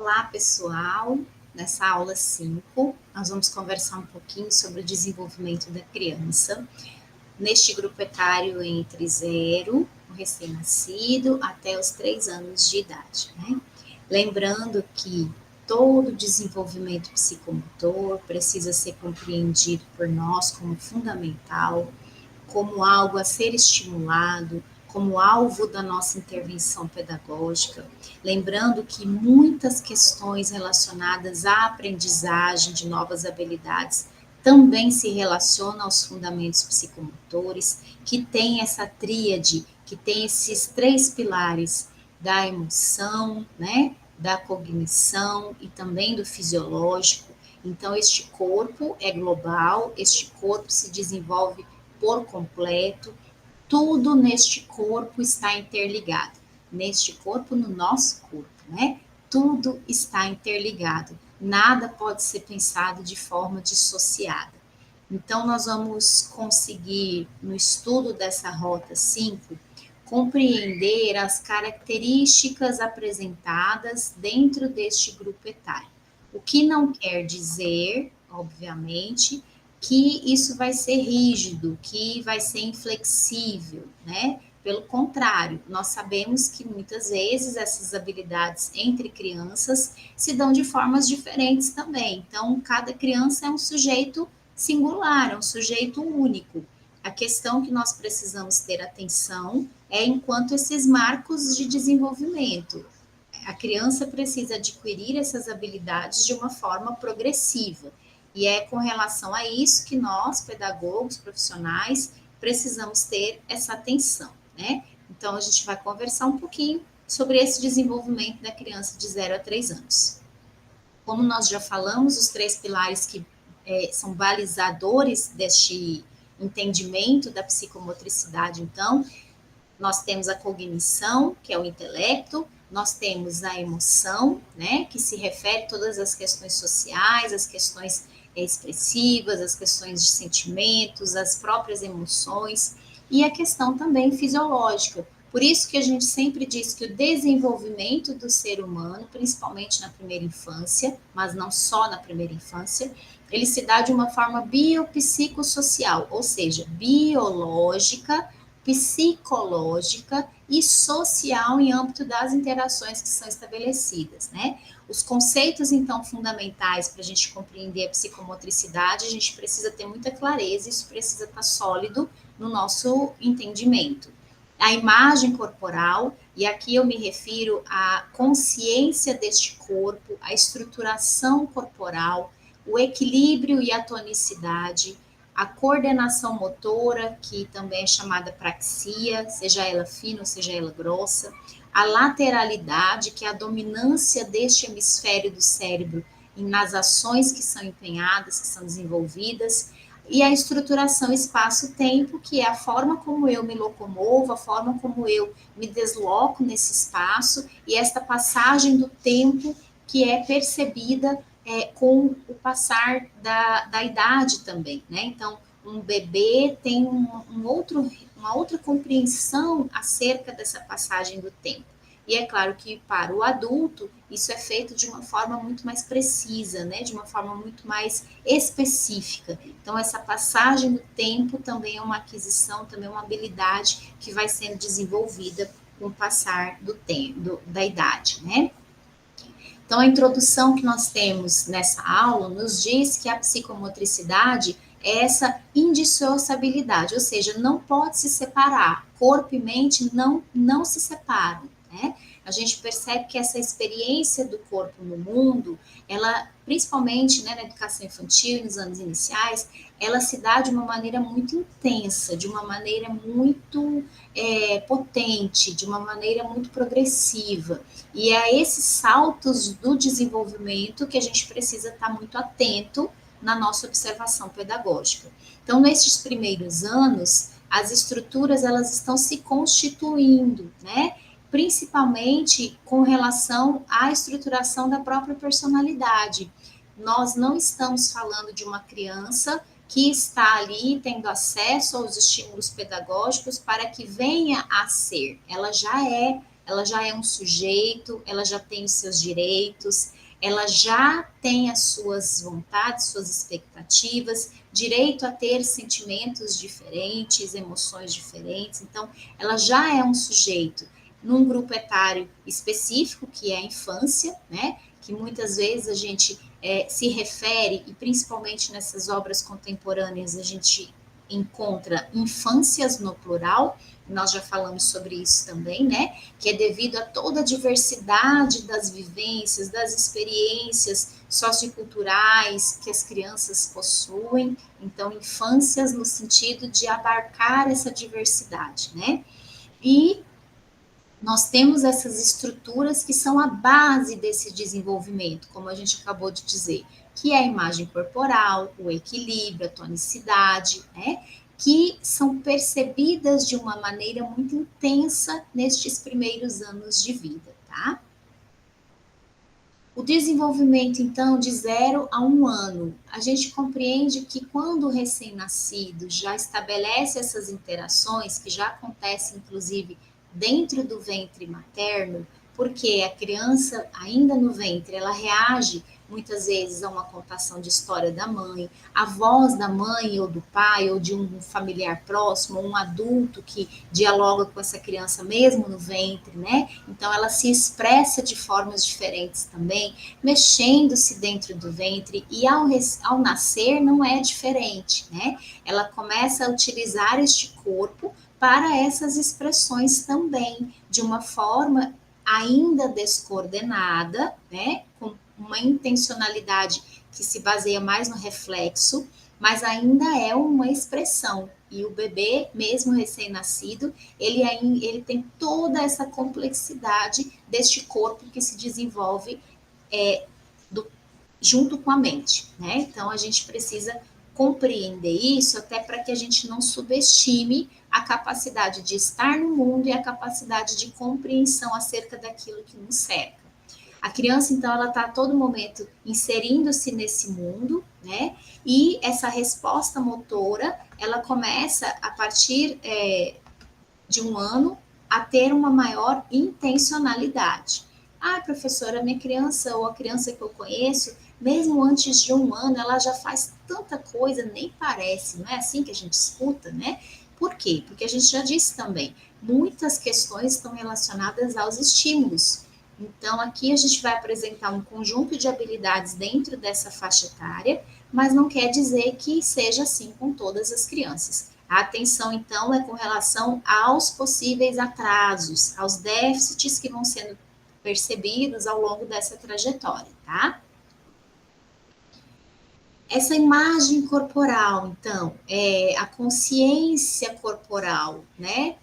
Olá, pessoal. Nessa aula 5, nós vamos conversar um pouquinho sobre o desenvolvimento da criança, neste grupo etário entre 0, o recém-nascido, até os 3 anos de idade, né? Lembrando que todo desenvolvimento psicomotor precisa ser compreendido por nós como fundamental, como algo a ser estimulado, como alvo da nossa intervenção pedagógica, lembrando que muitas questões relacionadas à aprendizagem de novas habilidades também se relacionam aos fundamentos psicomotores, que tem essa tríade, que tem esses 3 pilares da emoção, né, da cognição e também do fisiológico. Então, este corpo é global, este corpo se desenvolve por completo, tudo neste corpo está interligado. Neste corpo, no nosso corpo, né? Tudo está interligado. Nada pode ser pensado de forma dissociada. Então, nós vamos conseguir, no estudo dessa rota 5, compreender as características apresentadas dentro deste grupo etário. O que não quer dizer, obviamente, que isso vai ser rígido, que vai ser inflexível, né? Pelo contrário, nós sabemos que muitas vezes essas habilidades entre crianças se dão de formas diferentes também. Então, cada criança é um sujeito singular, é um sujeito único. A questão que nós precisamos ter atenção é enquanto esses marcos de desenvolvimento. A criança precisa adquirir essas habilidades de uma forma progressiva. E é com relação a isso que nós, pedagogos, profissionais, precisamos ter essa atenção, né? Então, a gente vai conversar um pouquinho sobre esse desenvolvimento da criança de 0 a 3 anos. Como nós já falamos, os 3 pilares que são balizadores deste entendimento da psicomotricidade, então, nós temos a cognição, que é o intelecto, nós temos a emoção, né, que se refere a todas as questões sociais, as questões expressivas, as questões de sentimentos, as próprias emoções, e a questão também fisiológica. Por isso que a gente sempre diz que o desenvolvimento do ser humano, principalmente na primeira infância, mas não só na primeira infância, ele se dá de uma forma biopsicossocial, ou seja, biológica, psicológica e social em âmbito das interações que são estabelecidas, né? Os conceitos, então, fundamentais para a gente compreender a psicomotricidade, a gente precisa ter muita clareza, isso precisa estar sólido no nosso entendimento. A imagem corporal, e aqui eu me refiro à consciência deste corpo, a estruturação corporal, o equilíbrio e a tonicidade, a coordenação motora, que também é chamada praxia, seja ela fina ou seja ela grossa, a lateralidade, que é a dominância deste hemisfério do cérebro nas ações que são empenhadas, que são desenvolvidas, e a estruturação espaço-tempo, que é a forma como eu me locomovo, a forma como eu me desloco nesse espaço, e esta passagem do tempo que é percebida com o passar da idade também, né? Então, um bebê tem uma outra compreensão acerca dessa passagem do tempo. E é claro que para o adulto isso é feito de uma forma muito mais precisa, né? De uma forma muito mais específica. Então, essa passagem do tempo também é uma aquisição, também é uma habilidade que vai sendo desenvolvida com o passar do tempo, da idade, né? Então, a introdução que nós temos nessa aula nos diz que a psicomotricidade é essa indissociabilidade, ou seja, não pode se separar, corpo e mente não se separam, né? A gente percebe que essa experiência do corpo no mundo, ela, principalmente, né, na educação infantil e nos anos iniciais, ela se dá de uma maneira muito intensa, de uma maneira muito potente, de uma maneira muito progressiva. E é a esses saltos do desenvolvimento que a gente precisa estar muito atento na nossa observação pedagógica. Então, nesses primeiros anos, as estruturas elas estão se constituindo, né? Principalmente com relação à estruturação da própria personalidade. Nós não estamos falando de uma criança que está ali tendo acesso aos estímulos pedagógicos para que venha a ser. Ela já é ela já é um sujeito, ela já tem os seus direitos, ela já tem as suas vontades, suas expectativas, direito a ter sentimentos diferentes, emoções diferentes. Então, ela já é um sujeito num grupo etário específico, que é a infância, né? Que muitas vezes a gente se refere, e principalmente nessas obras contemporâneas, a gente encontra infâncias no plural, nós já falamos sobre isso também, né? Que é devido a toda a diversidade das vivências, das experiências socioculturais que as crianças possuem. Então, infâncias no sentido de abarcar essa diversidade, né? E nós temos essas estruturas que são a base desse desenvolvimento, como a gente acabou de dizer, que é a imagem corporal, o equilíbrio, a tonicidade, né? Que são percebidas de uma maneira muito intensa nestes primeiros anos de vida, tá? O desenvolvimento, então, de 0 a 1 ano, a gente compreende que quando o recém-nascido já estabelece essas interações, que já acontecem, inclusive, dentro do ventre materno, porque a criança, ainda no ventre, ela reage muitas vezes a uma contação de história da mãe, a voz da mãe ou do pai ou de um familiar próximo, um adulto que dialoga com essa criança mesmo no ventre, né? Então ela se expressa de formas diferentes também, mexendo-se dentro do ventre e ao nascer não é diferente, né? Ela começa a utilizar este corpo para essas expressões também, de uma forma ainda descoordenada, né? Com uma intencionalidade que se baseia mais no reflexo, mas ainda é uma expressão. E o bebê, mesmo recém-nascido, ele tem toda essa complexidade deste corpo que se desenvolve do, junto com a mente, né? Então a gente precisa compreender isso até para que a gente não subestime a capacidade de estar no mundo e a capacidade de compreensão acerca daquilo que nos cerca. A criança, então, ela está a todo momento inserindo-se nesse mundo, né? E essa resposta motora, ela começa a partir de 1 ano a ter uma maior intencionalidade. Ah, professora, minha criança ou a criança que eu conheço, mesmo antes de 1 ano, ela já faz tanta coisa, nem parece, não é assim que a gente escuta, né? Por quê? Porque a gente já disse também, muitas questões estão relacionadas aos estímulos. Então, aqui a gente vai apresentar um conjunto de habilidades dentro dessa faixa etária, mas não quer dizer que seja assim com todas as crianças. A atenção, então, é com relação aos possíveis atrasos, aos déficits que vão sendo percebidos ao longo dessa trajetória, tá? Essa imagem corporal, então, é a consciência corporal, né?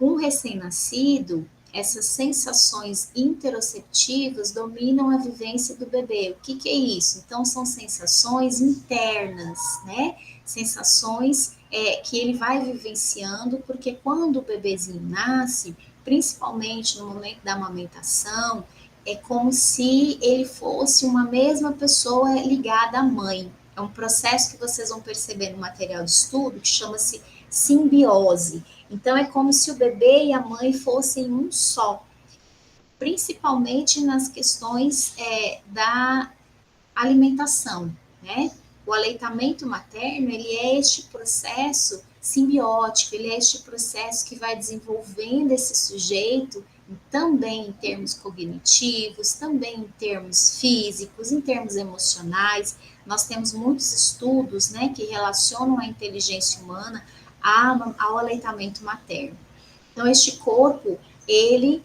Um recém-nascido, essas sensações interoceptivas dominam a vivência do bebê. O que, que é isso? Então, são sensações internas, né? Sensações que ele vai vivenciando, porque quando o bebezinho nasce, principalmente no momento da amamentação, é como se ele fosse uma mesma pessoa ligada à mãe. É um processo que vocês vão perceber no material de estudo que chama-se simbiose. Então, é como se o bebê e a mãe fossem um só, principalmente nas questões da alimentação, né? O aleitamento materno, ele é este processo simbiótico, ele é este processo que vai desenvolvendo esse sujeito também em termos cognitivos, também em termos físicos, em termos emocionais. Nós temos muitos estudos, né, que relacionam a inteligência humana ao aleitamento materno. Então, este corpo, ele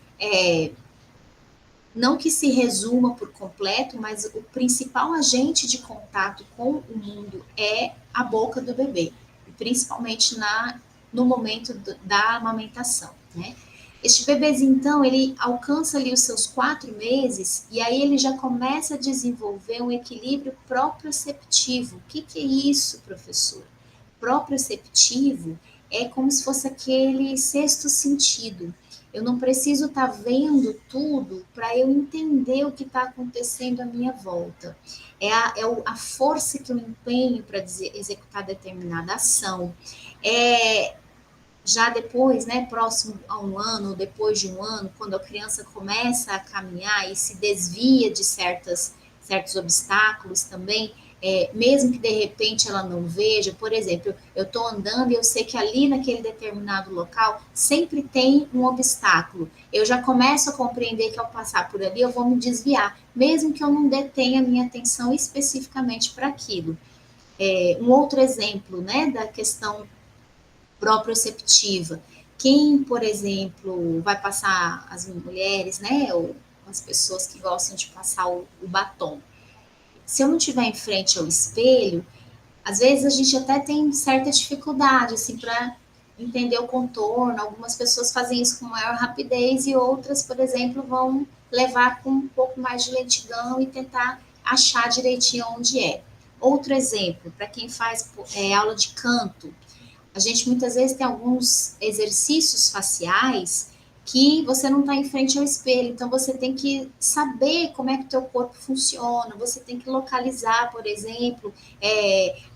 não que se resuma por completo, mas o principal agente de contato com o mundo é a boca do bebê, principalmente no momento da amamentação, né? Este bebezinho, então, ele alcança ali os seus 4 meses e aí ele já começa a desenvolver um equilíbrio proprioceptivo. O que é isso, professor? Proprioceptivo é como se fosse aquele sexto sentido. Eu não preciso estar vendo tudo para eu entender o que está acontecendo à minha volta. É a força que eu empenho para executar determinada ação. É Já depois, né, próximo a um ano, depois de um ano, quando a criança começa a caminhar e se desvia de certos obstáculos também, mesmo que de repente ela não veja, por exemplo, eu estou andando e eu sei que ali naquele determinado local sempre tem um obstáculo. Eu já começo a compreender que ao passar por ali eu vou me desviar, mesmo que eu não detenha a minha atenção especificamente para aquilo. Um outro exemplo, né, da questão proprioceptiva. Quem, por exemplo, vai passar, as mulheres, né, ou as pessoas que gostam de passar o batom. Se eu não estiver em frente ao espelho, às vezes a gente até tem certa dificuldade, assim, para entender o contorno. Algumas pessoas fazem isso com maior rapidez e outras, por exemplo, vão levar com um pouco mais de lentidão e tentar achar direitinho onde é. Outro exemplo, para quem faz aula de canto, a gente muitas vezes tem alguns exercícios faciais que você não está em frente ao espelho, então você tem que saber como é que o teu corpo funciona, você tem que localizar, por exemplo,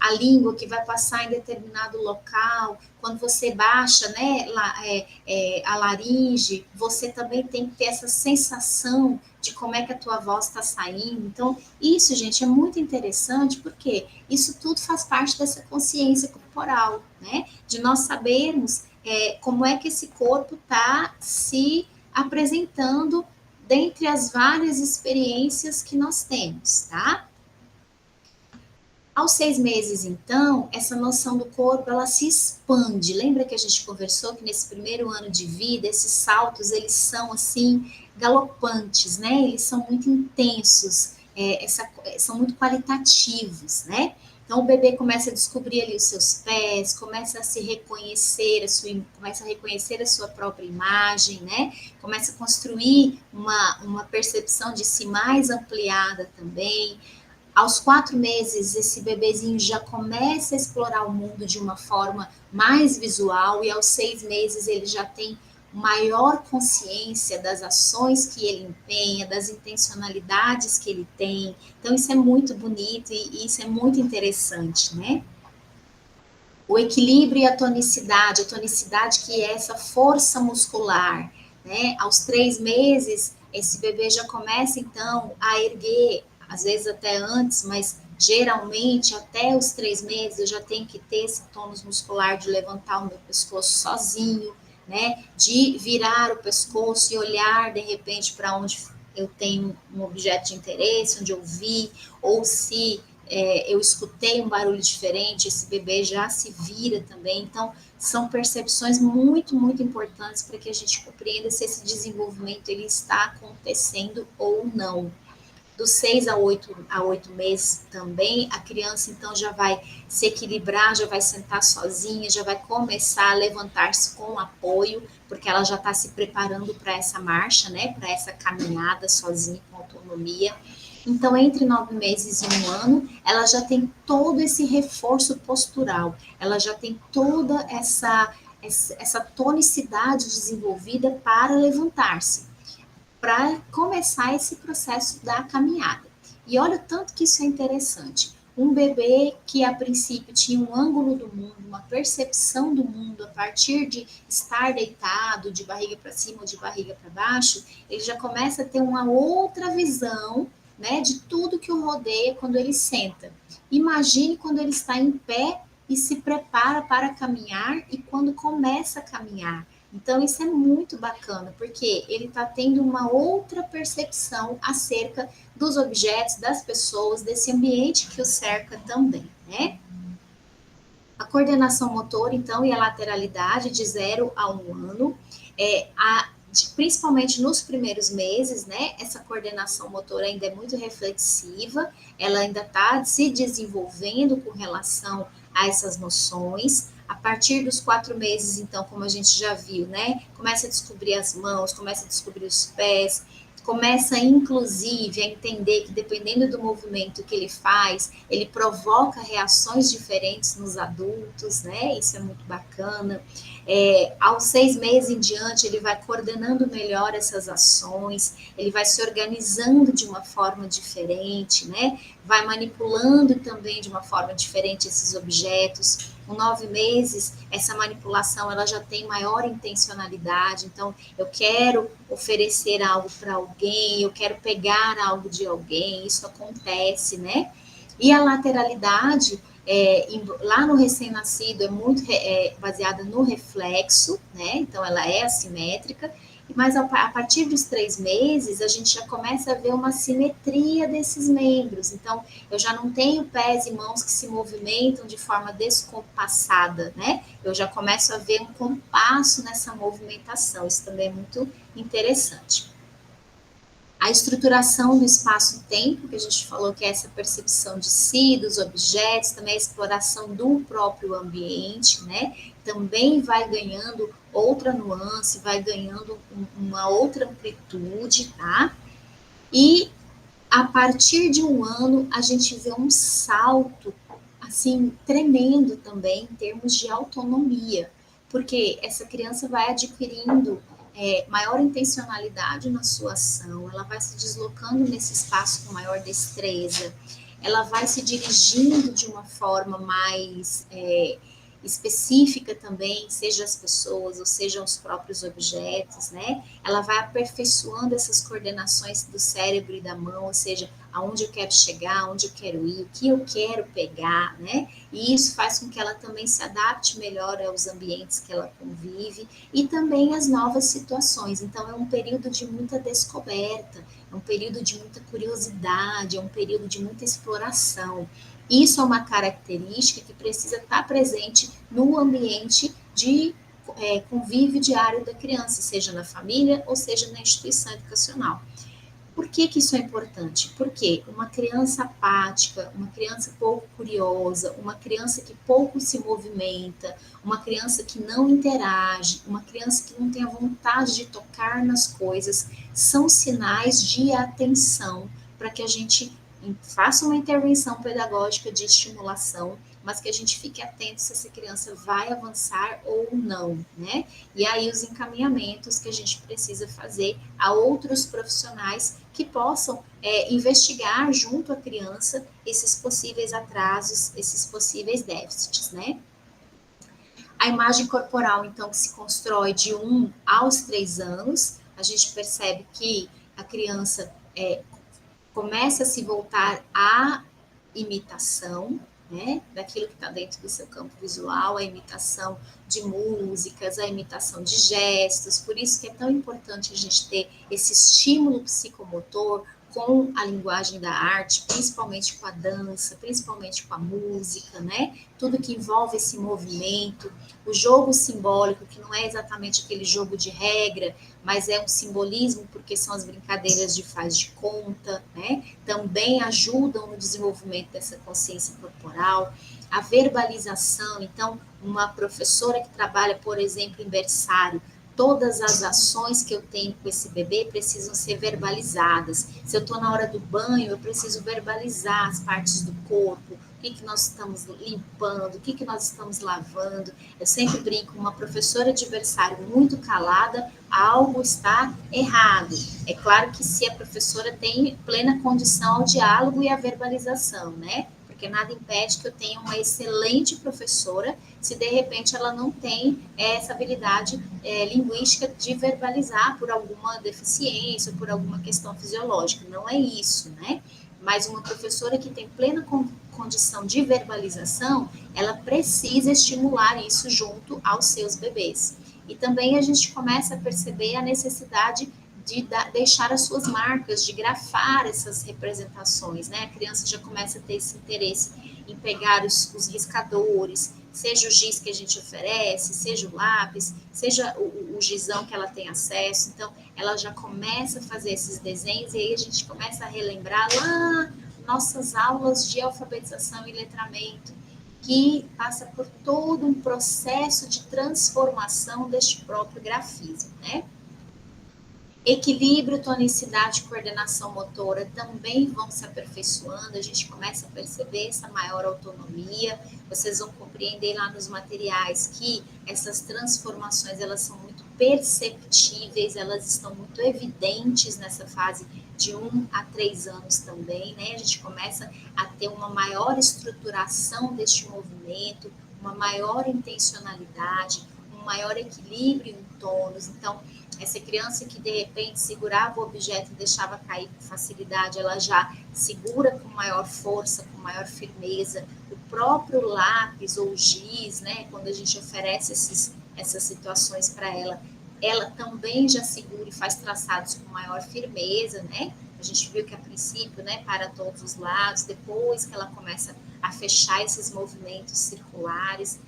a língua que vai passar em determinado local, quando você baixa, né, a laringe, você também tem que ter essa sensação de como é que a tua voz está saindo. Então, isso, gente, é muito interessante, porque isso tudo faz parte dessa consciência corporal, né? De nós sabermos como é que esse corpo está se apresentando dentre as várias experiências que nós temos, tá? Aos 6 meses, então, essa noção do corpo, ela se expande. Lembra que a gente conversou que nesse primeiro ano de vida, esses saltos, eles são, assim, galopantes, né? Eles são muito intensos, são muito qualitativos, né? Então, o bebê começa a descobrir ali os seus pés, começa a se reconhecer, começa a reconhecer a sua própria imagem, né? Começa a construir uma percepção de si mais ampliada também. Aos 4 meses, esse bebezinho já começa a explorar o mundo de uma forma mais visual, e aos 6 meses ele já tem maior consciência das ações que ele empenha, das intencionalidades que ele tem. Então, isso é muito bonito e isso é muito interessante, né? O equilíbrio e a tonicidade que é essa força muscular, né? Aos 3 meses, esse bebê já começa, então, a erguer, às vezes até antes, mas geralmente até os 3 meses eu já tenho que ter esse tônus muscular de levantar o meu pescoço sozinho, né? De virar o pescoço e olhar, de repente, para onde eu tenho um objeto de interesse, onde eu vi, ou se eu escutei um barulho diferente, esse bebê já se vira também. Então, são percepções muito, muito importantes para que a gente compreenda se esse desenvolvimento ele está acontecendo ou não. Dos 6 a 8 meses também, a criança então já vai se equilibrar, já vai sentar sozinha, já vai começar a levantar-se com apoio, porque ela já está se preparando para essa marcha, né, para essa caminhada sozinha com autonomia. Então, entre 9 meses e um ano, ela já tem todo esse reforço postural, ela já tem toda essa tonicidade desenvolvida para levantar-se, para começar esse processo da caminhada. E olha o tanto que isso é interessante. Um bebê que a princípio tinha um ângulo do mundo, uma percepção do mundo a partir de estar deitado, de barriga para cima ou de barriga para baixo, ele já começa a ter uma outra visão, né, de tudo que o rodeia quando ele senta. Imagine quando ele está em pé e se prepara para caminhar e quando começa a caminhar. Então, isso é muito bacana, porque ele está tendo uma outra percepção acerca dos objetos, das pessoas, desse ambiente que o cerca também, né? A coordenação motora, então, e a lateralidade de 0 a 1 ano, principalmente nos primeiros meses, né? Essa coordenação motora ainda é muito reflexiva, ela ainda está se desenvolvendo com relação a essas noções. A partir dos 4 meses, então, como a gente já viu, né? Começa a descobrir as mãos, começa a descobrir os pés, começa inclusive a entender que dependendo do movimento que ele faz, ele provoca reações diferentes nos adultos, né? Isso é muito bacana. Aos 6 meses em diante, ele vai coordenando melhor essas ações, ele vai se organizando de uma forma diferente, né? Vai manipulando também de uma forma diferente esses objetos. Com 9 meses, essa manipulação ela já tem maior intencionalidade, então eu quero oferecer algo para alguém, eu quero pegar algo de alguém, isso acontece, né? E a lateralidade, lá no recém-nascido, é muito baseada no reflexo, né? Então ela é assimétrica, mas a partir dos 3 meses, a gente já começa a ver uma simetria desses membros. Então, eu já não tenho pés e mãos que se movimentam de forma descompassada, né? Eu já começo a ver um compasso nessa movimentação. Isso também é muito interessante. A estruturação do espaço-tempo, que a gente falou que é essa percepção de si, dos objetos, também a exploração do próprio ambiente, né? Também vai ganhando outra nuance, vai ganhando uma outra amplitude, tá? E a partir de 1 ano, a gente vê um salto, assim, tremendo também em termos de autonomia, porque essa criança vai adquirindo maior intencionalidade na sua ação, ela vai se deslocando nesse espaço com maior destreza, ela vai se dirigindo de uma forma mais específica também, seja as pessoas ou sejam os próprios objetos, né? Ela vai aperfeiçoando essas coordenações do cérebro e da mão, ou seja, aonde eu quero chegar, aonde eu quero ir, o que eu quero pegar, né? E isso faz com que ela também se adapte melhor aos ambientes que ela convive e também às novas situações. Então, é um período de muita descoberta, é um período de muita curiosidade, é um período de muita exploração. Isso é uma característica que precisa estar presente no ambiente de convívio diário da criança, seja na família ou seja na instituição educacional. Por que, que isso é importante? Porque uma criança apática, uma criança pouco curiosa, uma criança que pouco se movimenta, uma criança que não interage, uma criança que não tem a vontade de tocar nas coisas, são sinais de atenção para que a gente faça uma intervenção pedagógica de estimulação, mas que a gente fique atento se essa criança vai avançar ou não, né? E aí os encaminhamentos que a gente precisa fazer a outros profissionais que possam investigar junto à criança esses possíveis atrasos, esses possíveis déficits, né? A imagem corporal, então, que se constrói de 1 aos 3 anos, a gente percebe que a criança começa a se voltar à imitação, né, daquilo que está dentro do seu campo visual, a imitação de músicas, a imitação de gestos, por isso que é tão importante a gente ter esse estímulo psicomotor com a linguagem da arte, principalmente com a dança, principalmente com a música, né? Tudo que envolve esse movimento, o jogo simbólico, que não é exatamente aquele jogo de regra, mas é um simbolismo porque são as brincadeiras de faz de conta, né? Também ajudam no desenvolvimento dessa consciência corporal, a verbalização. Então, uma professora que trabalha, por exemplo, em berçário, todas as ações que eu tenho com esse bebê precisam ser verbalizadas. Se eu estou na hora do banho, eu preciso verbalizar as partes do corpo, o que nós estamos limpando, o que nós estamos lavando. Eu sempre brinco, uma professora de berçário muito calada, algo está errado. É claro que se a professora tem plena condição ao diálogo e à verbalização, né? Porque nada impede que eu tenha uma excelente professora se de repente ela não tem essa habilidade linguística de verbalizar por alguma deficiência, por alguma questão fisiológica. Não é isso, né? Mas uma professora que tem plena condição de verbalização, ela precisa estimular isso junto aos seus bebês. E também a gente começa a perceber a necessidade de deixar as suas marcas, de grafar essas representações, né? A criança já começa a ter esse interesse em pegar os riscadores, seja o giz que a gente oferece, seja o lápis, seja o gizão que ela tem acesso. Então, ela já começa a fazer esses desenhos e aí a gente começa a relembrar lá nossas aulas de alfabetização e letramento, que passa por todo um processo de transformação deste próprio grafismo, né? Equilíbrio, tonicidade e coordenação motora também vão se aperfeiçoando, a gente começa a perceber essa maior autonomia, vocês vão compreender lá nos materiais que essas transformações, elas são muito perceptíveis, elas estão muito evidentes nessa fase de 1 a 3 anos também, né? A gente começa a ter uma maior estruturação deste movimento, uma maior intencionalidade, um maior equilíbrio em tônus. Então, essa criança que de repente segurava o objeto e deixava cair com facilidade, ela já segura com maior força, com maior firmeza. O próprio lápis ou giz, né, quando a gente oferece essas situações para ela, ela também já segura e faz traçados com maior firmeza, né? A gente viu que a princípio, né, para todos os lados, depois que ela começa a fechar esses movimentos circulares,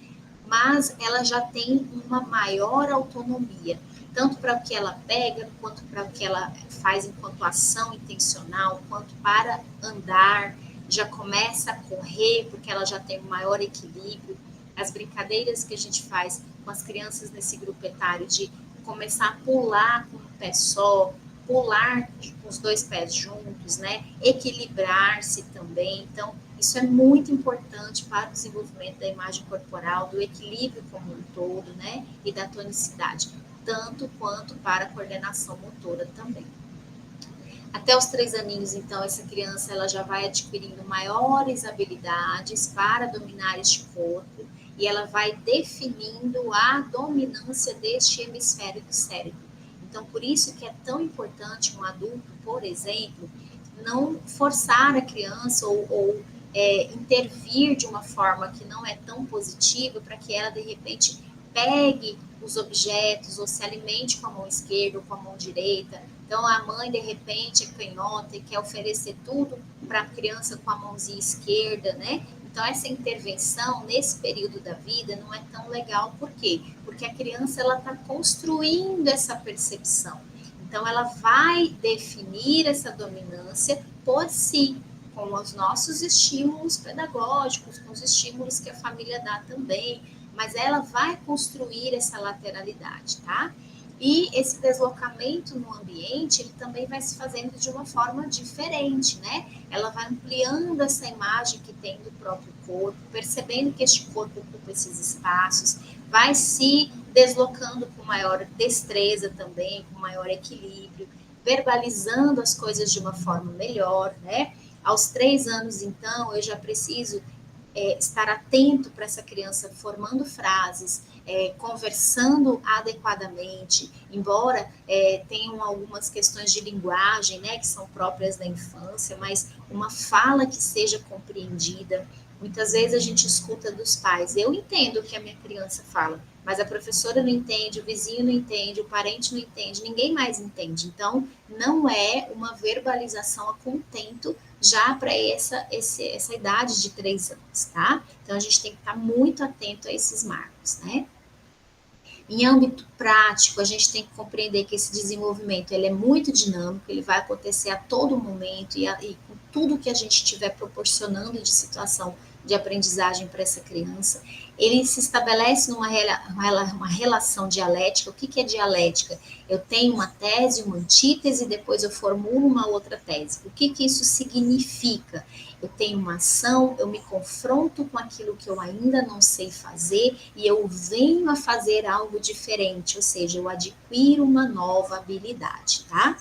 mas ela já tem uma maior autonomia, tanto para o que ela pega, quanto para o que ela faz enquanto ação intencional, quanto para andar, já começa a correr, porque ela já tem um maior equilíbrio. As brincadeiras que a gente faz com as crianças nesse grupo etário de começar a pular com um pé só, pular com os dois pés juntos, né? Equilibrar-se também. Então, isso é muito importante para o desenvolvimento da imagem corporal, do equilíbrio como um todo, né? E da tonicidade, tanto quanto para a coordenação motora também. Até os 3 aninhos, então, essa criança ela já vai adquirindo maiores habilidades para dominar este corpo e ela vai definindo a dominância deste hemisfério do cérebro. Então, por isso que é tão importante um adulto, por exemplo, não forçar a criança ou intervir de uma forma que não é tão positiva para que ela, de repente, pegue os objetos ou se alimente com a mão esquerda ou com a mão direita. Então, a mãe, de repente, é canhota e quer oferecer tudo para a criança com a mãozinha esquerda, né? Então, essa intervenção, nesse período da vida, não é tão legal. Por quê? Porque a criança, ela está construindo essa percepção. Então, ela vai definir essa dominância por si, com os nossos estímulos pedagógicos, com os estímulos que a família dá também, mas ela vai construir essa lateralidade, tá? E esse deslocamento no ambiente, ele também vai se fazendo de uma forma diferente, né? Ela vai ampliando essa imagem que tem do próprio corpo, percebendo que este corpo ocupa esses espaços, vai se deslocando com maior destreza também, com maior equilíbrio, verbalizando as coisas de uma forma melhor, né? Aos 3 anos, então, eu já preciso estar atento para essa criança formando frases, conversando adequadamente, embora tenham algumas questões de linguagem, né, que são próprias da infância, mas uma fala que seja compreendida. Muitas vezes a gente escuta dos pais, eu entendo o que a minha criança fala, mas a professora não entende, o vizinho não entende, o parente não entende, ninguém mais entende. Então, não é uma verbalização a contento já para essa idade de 3 anos, tá? Então, a gente tem que estar muito atento a esses marcos, né? Em âmbito prático, a gente tem que compreender que esse desenvolvimento ele é muito dinâmico, ele vai acontecer a todo momento e com tudo que a gente estiver proporcionando de situação de aprendizagem para essa criança. Ele se estabelece uma relação dialética. O que é dialética? Eu tenho uma tese, uma antítese, depois eu formulo uma outra tese. O que isso significa? Eu tenho uma ação, eu me confronto com aquilo que eu ainda não sei fazer e eu venho a fazer algo diferente, ou seja, eu adquiro uma nova habilidade, tá?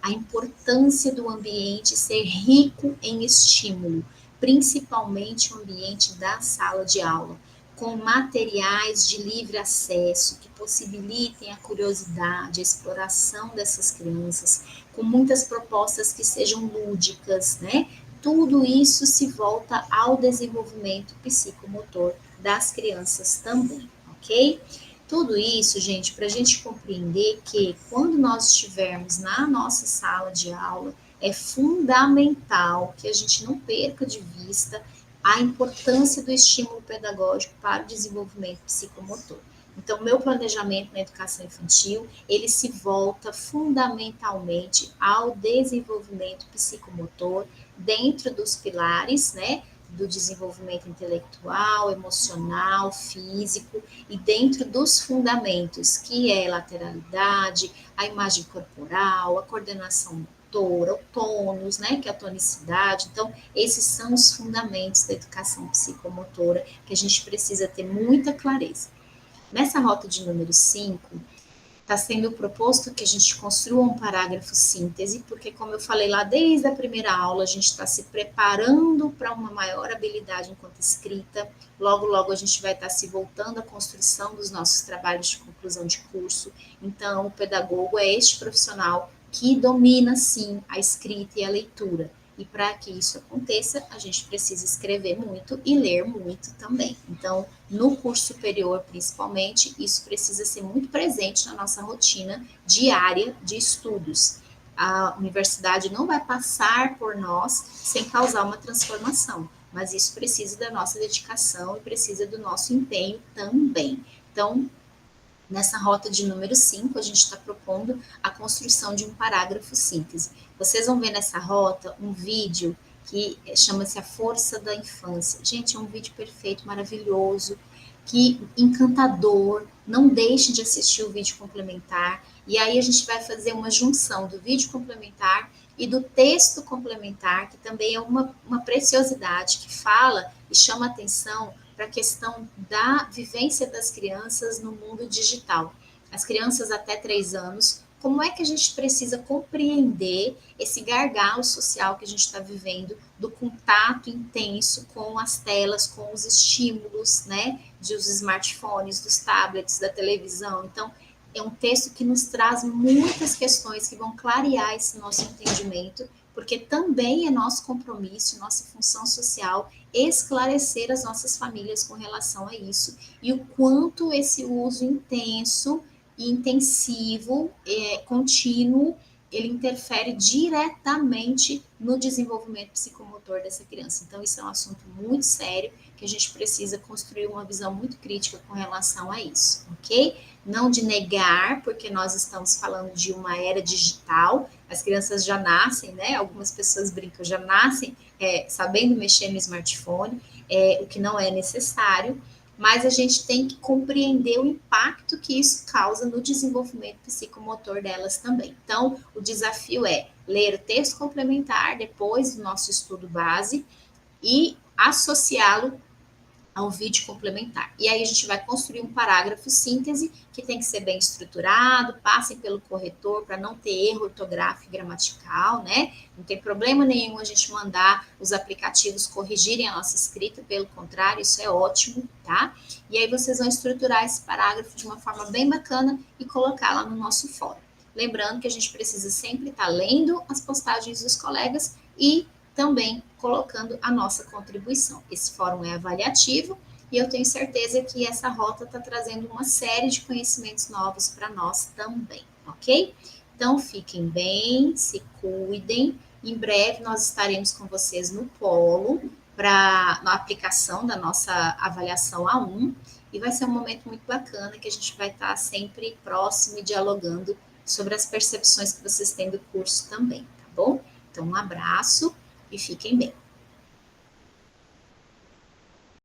A importância do ambiente ser rico em estímulo, principalmente o ambiente da sala de aula, com materiais de livre acesso que possibilitem a curiosidade, a exploração dessas crianças, com muitas propostas que sejam lúdicas, né? Tudo isso se volta ao desenvolvimento psicomotor das crianças também, ok? Tudo isso, gente, para a gente compreender que quando nós estivermos na nossa sala de aula, é fundamental que a gente não perca de vista a importância do estímulo pedagógico para o desenvolvimento psicomotor. Então, meu planejamento na educação infantil, ele se volta fundamentalmente ao desenvolvimento psicomotor dentro dos pilares, né, do desenvolvimento intelectual, emocional, físico e dentro dos fundamentos, que é a lateralidade, a imagem corporal, a coordenação motora, o tônus, né, que é a tonicidade. Então, esses são os fundamentos da educação psicomotora que a gente precisa ter muita clareza. Nessa rota de número 5, está sendo proposto que a gente construa um parágrafo síntese, porque, como eu falei lá desde a primeira aula, a gente está se preparando para uma maior habilidade enquanto escrita. Logo, logo a gente vai estar se voltando à construção dos nossos trabalhos de conclusão de curso. Então, o pedagogo é este profissional que domina, sim, a escrita e a leitura. E para que isso aconteça, a gente precisa escrever muito e ler muito também. Então, no curso superior, principalmente, isso precisa ser muito presente na nossa rotina diária de estudos. A universidade não vai passar por nós sem causar uma transformação, mas isso precisa da nossa dedicação e precisa do nosso empenho também. Então, nessa rota de número 5, a gente está propondo a construção de um parágrafo síntese. Vocês vão ver nessa rota um vídeo que chama-se A Força da Infância. Gente, é um vídeo perfeito, maravilhoso, que encantador. Não deixe de assistir o vídeo complementar. E aí a gente vai fazer uma junção do vídeo complementar e do texto complementar, que também é uma preciosidade, que fala e chama atenção para a questão da vivência das crianças no mundo digital. As crianças até 3 anos, como é que a gente precisa compreender esse gargalo social que a gente está vivendo, do contato intenso com as telas, com os estímulos, né, dos smartphones, dos tablets, da televisão. Então, é um texto que nos traz muitas questões que vão clarear esse nosso entendimento, porque também é nosso compromisso, nossa função social esclarecer as nossas famílias com relação a isso e o quanto esse uso intenso e intensivo, contínuo, ele interfere diretamente no desenvolvimento psicomotor dessa criança. Então, isso é um assunto muito sério que a gente precisa construir uma visão muito crítica com relação a isso, ok? Não de negar, porque nós estamos falando de uma era digital, as crianças já nascem, né? Algumas pessoas brincam, já nascem sabendo mexer no smartphone, o que não é necessário, mas a gente tem que compreender o impacto que isso causa no desenvolvimento psicomotor delas também. Então, o desafio é ler o texto complementar depois do nosso estudo base e associá-lo ao vídeo complementar. E aí a gente vai construir um parágrafo síntese que tem que ser bem estruturado, passem pelo corretor para não ter erro ortográfico e gramatical, né? Não tem problema nenhum a gente mandar os aplicativos corrigirem a nossa escrita, pelo contrário, isso é ótimo, tá? E aí vocês vão estruturar esse parágrafo de uma forma bem bacana e colocar lá no nosso fórum. Lembrando que a gente precisa sempre estar lendo as postagens dos colegas e também colocando a nossa contribuição. Esse fórum é avaliativo e eu tenho certeza que essa rota está trazendo uma série de conhecimentos novos para nós também, ok? Então, fiquem bem, se cuidem. Em breve nós estaremos com vocês no polo para a aplicação da nossa avaliação A1 e vai ser um momento muito bacana que a gente vai estar sempre próximo e dialogando sobre as percepções que vocês têm do curso também, tá bom? Então, um abraço e fiquem bem.